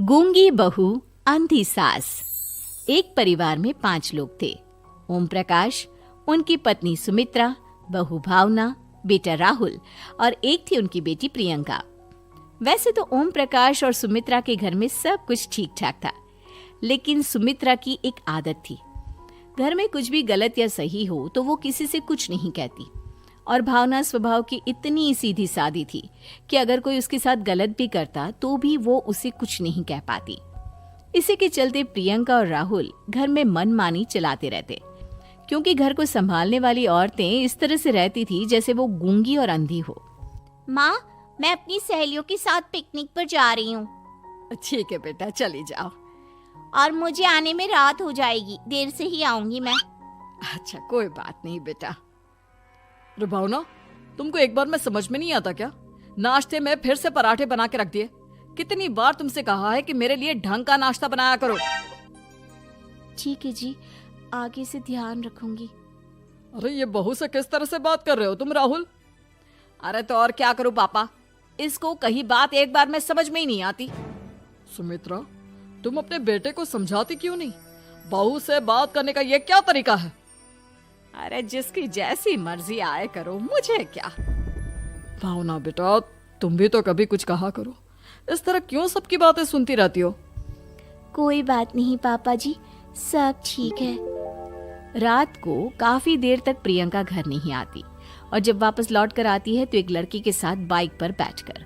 गूंगी बहू अंधी सास। एक परिवार में 5 लोग थे। ओम प्रकाश, उनकी पत्नी सुमित्रा, बहू भावना, बेटा राहुल और एक थी उनकी बेटी प्रियंका। वैसे तो ओम प्रकाश और सुमित्रा के घर में सब कुछ ठीक ठाक था, लेकिन सुमित्रा की एक आदत थी। घर में कुछ भी गलत या सही हो तो वो किसी से कुछ नहीं कहती। और भावना स्वभाव की इतनी सीधी सादी थी कि अगर कोई उसके साथ गलत भी करता तो भी वो उसे कुछ नहीं कह पाती। इसी के चलते प्रियंका और राहुल घर में मनमानी चलाते रहते, क्योंकि घर को संभालने वाली औरतें इस तरह से रहती थी जैसे वो गूंगी और अंधी हो। माँ, मैं अपनी सहेलियों के साथ पिकनिक पर जा रही हूँ। ठीक है बेटा, चली जाओ। और मुझे आने में रात हो जाएगी, देर से ही आऊंगी मैं। अच्छा, कोई बात नहीं बेटा। अरे भावना, तुमको एक बार में समझ में नहीं आता क्या? नाश्ते में फिर से पराठे बना के रख दिए। कितनी बार तुमसे कहा है कि मेरे लिए ढंग का नाश्ता बनाया करो। ठीक है जी, आगे से ध्यान रखूंगी। अरे ये बहू से किस तरह से बात कर रहे हो तुम राहुल? अरे तो और क्या करूं पापा, इसको कही बात एक बार में समझ में ही नहीं आती। सुमित्रा, तुम अपने बेटे को समझाती क्यों नहीं? बहू से बात करने का ये क्या तरीका है? अरे जिसकी जैसी मर्जी आए करो, मुझे क्या। भावना बेटा, तुम भी तो कभी कुछ कहा करो। इस तरह क्यों सबकी बातें सुनती रहती हो? कोई बात नहीं पापा जी, सब ठीक है। रात को काफी देर तक प्रियंका घर नहीं आती और जब वापस लौट कर आती है तो एक लड़की के साथ बाइक पर बैठकर।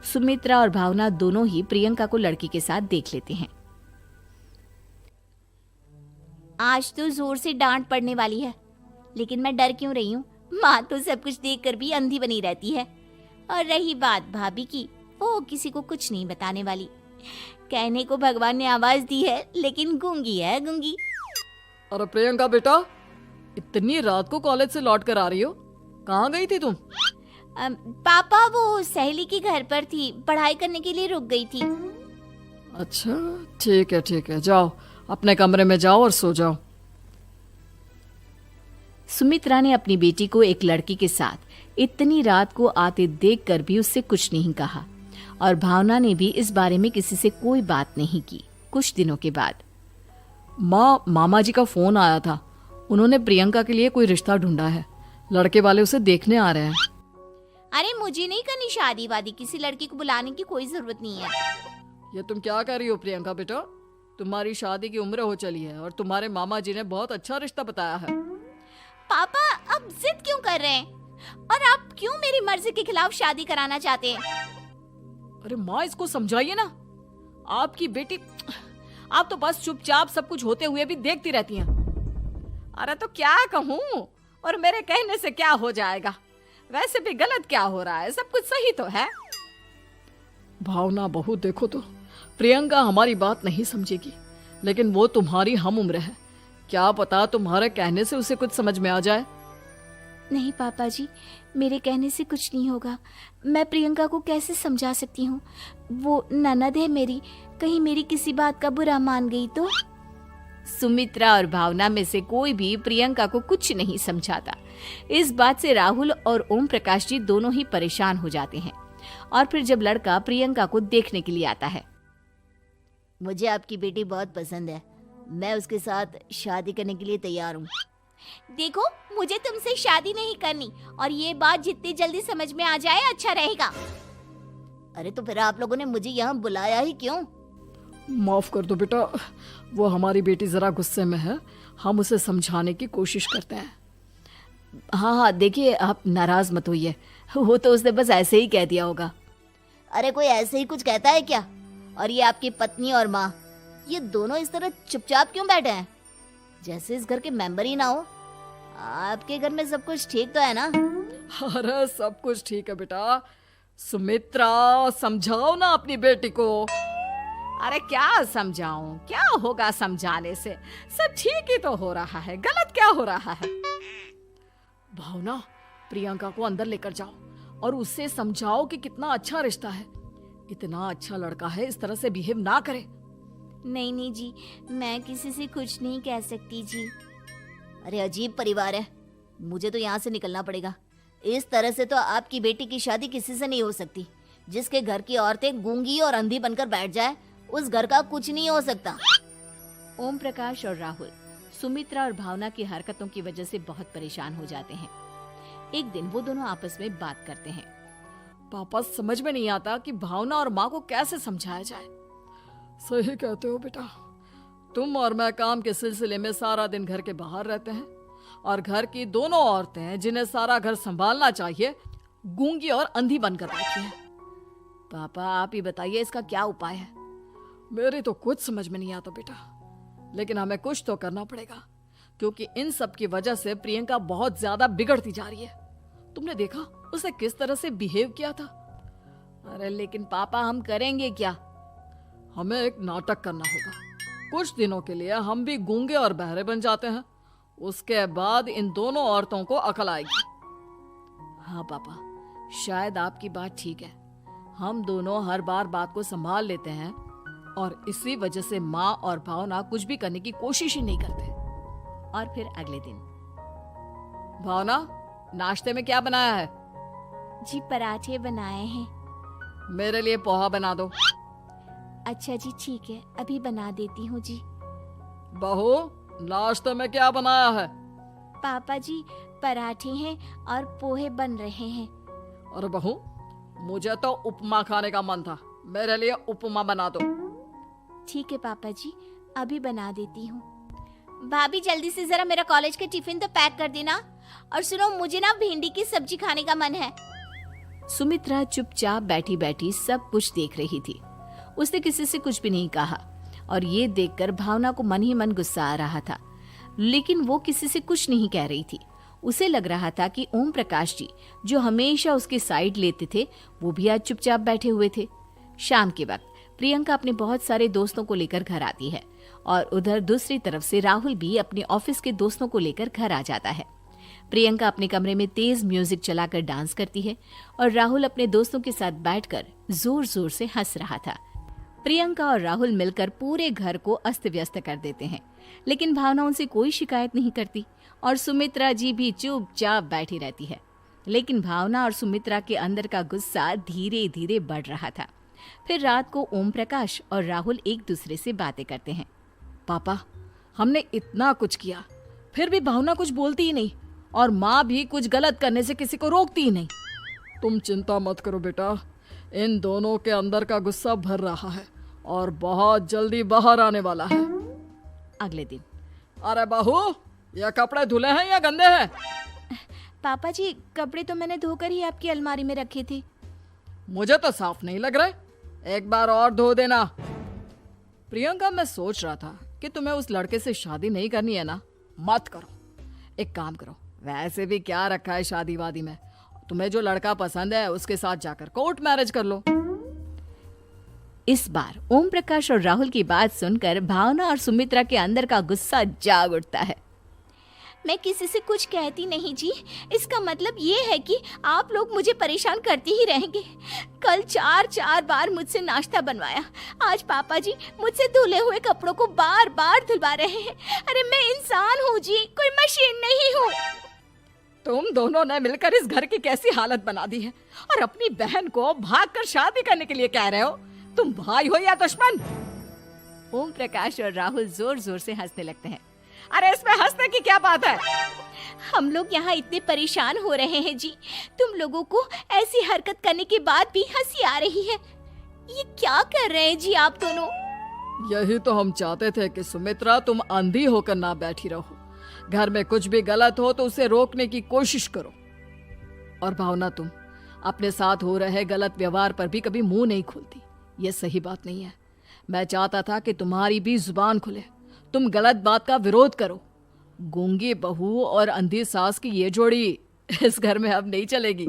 सुमित्रा और भावना दोनों ही प्रियंका को लड़की के साथ देख लेते हैं। आज तो जोर से डांट पड़ने वाली है, लेकिन मैं डर क्यों रही हूँ? माँ तो सब कुछ देखकर भी अंधी बनी रहती है। और रही बात भाभी की, वो किसी को कुछ नहीं बताने वाली। कहने को भगवान ने आवाज दी है, लेकिन गूंगी है गूंगी। अरे प्रियंका बेटा, इतनी रात को कॉलेज से लौट कर आ रही हो? कहाँ गई थी तुम? पापा, वो सहेली के घर पर थी, पढ़ाई करने के लिए रुक गई थी। अच्छा, ठीक है, जाओ अपने कमरे में जाओ और सो जाओ। सुमित्रा ने अपनी बेटी को एक लड़की के साथ इतनी रात को आते देखकर भी उससे कुछ नहीं कहा और भावना ने भी इस बारे में किसी से कोई बात नहीं की। कुछ दिनों के बाद मामा जी का फोन आया था। उन्होंने प्रियंका के लिए कोई रिश्ता ढूंढा है। लड़के वाले उसे देखने आ रहे हैं। अरे मुझे नहीं करनी शादी वादी, किसी लड़की को बुलाने की कोई जरूरत नहीं है। ये तुम क्या कर रही हो प्रियंका बेटा? तुम्हारी शादी की उम्र हो चली है और तुम्हारे मामा जी ने बहुत अच्छा रिश्ता बताया है। पापा, अब जिद क्यों कर रहे हैं? और आप क्यों मेरी मर्जी के खिलाफ शादी कराना चाहते हैं? अरे माँ, इसको समझाइए ना। आपकी बेटी, आप तो बस चुपचाप सब कुछ होते हुए भी देखती रहती हैं। अरे तो क्या कहूँ, और मेरे कहने से क्या हो जाएगा? वैसे भी गलत क्या हो रहा है, सब कुछ सही तो है। भावना बहू, देखो तो प्रियंका हमारी बात नहीं समझेगी, लेकिन वो तुम्हारी हम उम्र है। क्या पता तुम्हारे कहने से उसे कुछ समझ में आ जाए। नहीं पापा जी, मेरे कहने से कुछ नहीं होगा। मैं प्रियंका को कैसे समझा सकती हूँ? वो ननद है मेरी, कहीं मेरी किसी बात का बुरा मान गई तो? सुमित्रा और भावना में से कोई भी प्रियंका को कुछ नहीं समझाता। इस बात से राहुल और ओम प्रकाश जी दोनों ही परेशान हो जाते हैं। और फिर जब लड़का प्रियंका को देखने के लिए आता है, मुझे आपकी बेटी बहुत पसंद है, मैं उसके साथ शादी करने के लिए तैयार हूँ। देखो, मुझे तुमसे शादी नहीं करनी, और ये बात जितनी जल्दी समझ में आ जाए अच्छा रहेगा। अरे तो फिर आप लोगों ने मुझे यहाँ बुलाया ही क्यों? माफ कर दो बेटा, वो हमारी बेटी जरा गुस्से में है, हम उसे समझाने की कोशिश करते हैं। हाँ, देखिए आप नाराज मत होइए, वो तो उसने बस ऐसे ही कह दिया होगा। अरे कोई ऐसे ही कुछ कहता है क्या? और ये आपकी पत्नी और माँ, ये दोनों इस तरह चुपचाप क्यों बैठे हैं, जैसे इस घर के मेंबर ही ना हो? आपके घर में सब कुछ ठीक तो है ना? अरे सब कुछ ठीक है बेटा। सुमित्रा, समझाओ ना अपनी बेटी को। अरे क्या समझाऊं, क्या होगा समझाने से? सब ठीक ही तो हो रहा है, गलत क्या हो रहा है? भावना, प्रियंका को अंदर लेकर जाओ और उससे समझाओ कि कितना अच्छा रिश्ता है। इतना अच्छा लड़का है, इस तरह से बिहेव ना करे। नहीं जी, मैं किसी से कुछ नहीं कह सकती जी। अरे अजीब परिवार है, मुझे तो यहाँ से निकलना पड़ेगा। इस तरह से तो आपकी बेटी की शादी किसी से नहीं हो सकती। जिसके घर की औरतें गूंगी और अंधी बनकर बैठ जाए, उस घर का कुछ नहीं हो सकता। ओम प्रकाश और राहुल सुमित्रा और भावना की हरकतों की वजह से बहुत परेशान हो जाते हैं। एक दिन वो दोनों आपस में बात करते हैं। पापा, समझ में नहीं आता कि भावना और माँ को कैसे समझाया जाए। सही कहते हो बेटा, तुम और मैं काम के सिलसिले में सारा दिन घर के बाहर रहते हैं और घर की दोनों औरतें जिन्हें सारा घर संभालना चाहिए गूंगी और अंधी बनकर बैठी हैं। पापा, आप ही बताइए इसका क्या उपाय है। मेरी तो कुछ समझ में नहीं आता बेटा, लेकिन हमें कुछ तो करना पड़ेगा क्योंकि इन सब की वजह से प्रियंका बहुत ज्यादा बिगड़ती जा रही है। तुमने देखा उसे किस तरह से बिहेव किया था। अरे लेकिन पापा, हम करेंगे क्या? हमें एक नाटक करना होगा। कुछ दिनों के लिए हम भी गूंगे और बहरे बन जाते हैं, उसके बाद इन दोनों औरतों को अकल आएगी। हाँ पापा, शायद आपकी बात ठीक है। हम दोनों हर बार बात को संभाल लेते हैं और इसी वजह से माँ और भावना कुछ भी करने की कोशिश ही नहीं करते। और फिर अगले दिन, भावना, नाश्ते में क्या बनाया है? जी पराठे बनाए हैं। मेरे लिए पोहा बना दो। अच्छा जी ठीक है, अभी बना देती हूँ जी। बहू, नाश्ते में क्या बनाया है? पापा जी, पराठे हैं और पोहे बन रहे हैं। अरे बहू, मुझे तो उपमा खाने का मन था, मेरे लिए उपमा बना दो। ठीक है पापा जी, अभी बना देती हूँ। भाभी, जल्दी से जरा मेरा कॉलेज का टिफिन तो पैक कर देना। और सुनो, मुझे ना भिंडी की सब्जी खाने का मन है। सुमित्रा चुपचाप बैठी बैठी सब कुछ देख रही थी। उसने किसी से कुछ भी नहीं कहा और ये देखकर भावना को मन ही मन गुस्सा आ रहा था, लेकिन वो किसी से कुछ नहीं कह रही थी। उसे लग रहा था कि ओम प्रकाश जी, जो हमेशा उसकी साइड लेते थे, वो भी आज चुपचाप बैठे हुए थे। शाम के वक्त प्रियंका अपने बहुत सारे दोस्तों को लेकर घर आती है और उधर दूसरी तरफ से राहुल भी अपने ऑफिस के दोस्तों को लेकर घर आ जाता है। प्रियंका अपने कमरे में तेज म्यूजिक चलाकर डांस करती है और राहुल अपने दोस्तों के साथ बैठकर जोर जोर से हंस रहा था। प्रियंका और राहुल मिलकर पूरे घर को अस्त व्यस्त कर देते हैं, लेकिन भावना उनसे कोई शिकायत नहीं करती और सुमित्रा जी भी चुपचाप बैठी रहती है। लेकिन भावना और सुमित्रा के अंदर का गुस्सा धीरे धीरे बढ़ रहा था। फिर रात को ओम प्रकाश और राहुल एक दूसरे से बातें करते हैं। पापा, हमने इतना कुछ किया, फिर भी भावना कुछ बोलती ही नहीं और माँ भी कुछ गलत करने से किसी को रोकती ही नहीं। तुम चिंता मत करो बेटा, इन दोनों के अंदर का गुस्सा भर रहा है और बहुत जल्दी बाहर आने वाला है। अगले दिन, अरे बहू, ये कपड़े धुले हैं या गंदे हैं? पापा जी, कपड़े तो मैंने धोकर ही आपकी अलमारी में रखे थे। मुझे तो साफ नहीं लग रहे, एक बार और धो देना। प्रियंका, मैं सोच रहा था कि तुम्हें उस लड़के से शादी नहीं करनी है ना, मत करो। एक काम करो, वैसे भी क्या रखा है शादी वादी में, तुम्हें जो लड़का पसंद है उसके साथ जाकर कोर्ट मैरिज कर लो। इस बार ओम प्रकाश और राहुल की बात सुनकर भावना और सुमित्रा के अंदर का गुस्सा जाग उठता है। मैं किसी से कुछ कहती नहीं जी, इसका मतलब ये है कि आप लोग मुझे परेशान करते ही रहेंगे। कल 4 बार मुझसे नाश्ता बनवाया, आज पापा जी मुझसे धुले हुए कपड़ों को बार बार धुलवा रहे हैं। अरे मैं इंसान हूँ जी, कोई मशीन नहीं हूँ। तुम दोनों ने मिलकर इस घर की कैसी हालत बना दी है और अपनी बहन को भागकर शादी करने के लिए कह रहे हो। तुम भाई हो या दुश्मन? ओम प्रकाश और राहुल जोर जोर से हंसने लगते हैं। अरे इसमें हंसने की क्या बात है? हम लोग यहाँ इतने परेशान हो रहे हैं जी, तुम लोगों को ऐसी हरकत करने के बाद भी हंसी आ रही है। ये क्या कर रहे हैं जी आप दोनों? यही तो हम चाहते थे कि सुमित्रा, तुम अंधी होकर ना बैठी रहो। घर में कुछ भी गलत हो तो उसे रोकने की कोशिश करो। और भावना, तुम अपने साथ हो रहे गलत व्यवहार पर भी कभी मुंह नहीं खोलती। ये सही बात नहीं है। मैं चाहता था कि तुम्हारी भी जुबान खुले, तुम गलत बात का विरोध करो। गूंगी बहू और अंधी सास की ये जोड़ी इस घर में अब नहीं चलेगी।